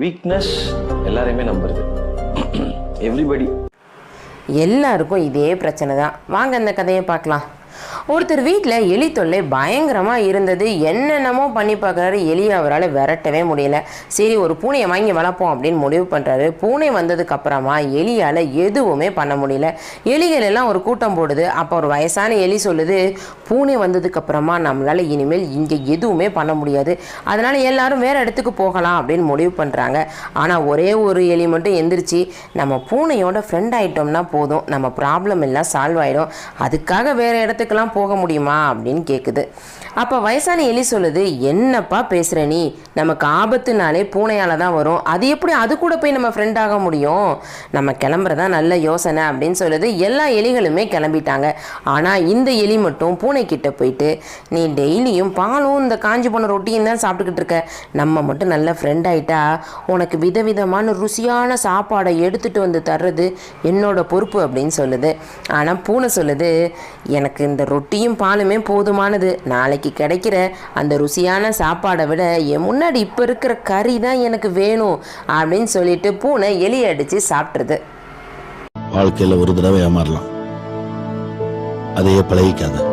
Weakness எல்லாரையுமே நம்புறது. Everybody. எல்லாருக்கும் இதே பிரச்சனை தான். வாங்க இந்த கதையை பார்க்கலாம். ஒருத்தர் வீட்டில் எலி தொல்லை பயங்கரமாக இருந்தது. என்னென்னமோ பண்ணி பார்க்குறாரு, எலியை அவரால் விரட்டவே முடியல. சரி, ஒரு பூனையை வாங்கி வளர்ப்போம் அப்படின்னு முடிவு பண்ணுறாரு. பூனை வந்ததுக்கு அப்புறமா எலியால் எதுவுமே பண்ண முடியல. எலிகள் எல்லாம் ஒரு கூட்டம் போடுது. அப்போ ஒரு வயசான எலி சொல்லுது, பூனை வந்ததுக்கு அப்புறமா நம்மளால் இனிமேல் இங்கே எதுவுமே பண்ண முடியாது, அதனால் எல்லாரும் வேறு இடத்துக்கு போகலாம் அப்படின்னு முடிவு பண்ணுறாங்க. ஆனால் ஒரே ஒரு எலி மட்டும் எந்திரிச்சு, நம்ம பூனையோட ஃப்ரெண்ட் ஆகிட்டோம்னா போதும், நம்ம ப்ராப்ளம் எல்லாம் சால்வ் ஆகிடும், அதுக்காக வேறு இடத்துக்கெல்லாம் போக முடியுமா அப்படின்னு கேட்குது. அப்போ வயசான எலி சொல்லுது, என்னப்பா பேசுகிற நீ, நமக்கு ஆபத்துனாலே பூனையால் தான் வரும், அது எப்படி அது கூட போய் நம்ம ஃப்ரெண்ட் ஆக முடியும், நம்ம கிளம்புறதா நல்ல யோசனை அப்படின்னு சொல்லுது. எல்லா எலிகளுமே கிளம்பிட்டாங்க. ஆனால் இந்த எலி மட்டும் பூனைக்கிட்ட போயிட்டு, நீ டெய்லியும் பாலும் இந்த காஞ்சி போன ரொட்டியும் தான் சாப்பிட்டுக்கிட்டு இருக்க, நம்ம மட்டும் நல்ல ஃப்ரெண்ட் ஆகிட்டா உனக்கு விதவிதமான ருசியான சாப்பாடை எடுத்துகிட்டு வந்து தர்றது என்னோட பொறுப்பு அப்படின்னு சொல்லுது. ஆனால் பூனை சொல்லுது, எனக்கு இந்த ரொட்டியும் பாலுமே போதுமானது, நாளைக்கு கிடைக்கிற அந்த ருசியான சாப்பாடை விட என் முன்னாடி இப்போ இருக்கிற கறி தான் எனக்கு வேணும் அப்படின்னு சொல்லிட்டு பூனை எலியை அடித்து சாப்பிட்ருது. வாழ்க்கையில் ஒரு தடவை ஏமாறலாம், அதையே பழகிக்காத.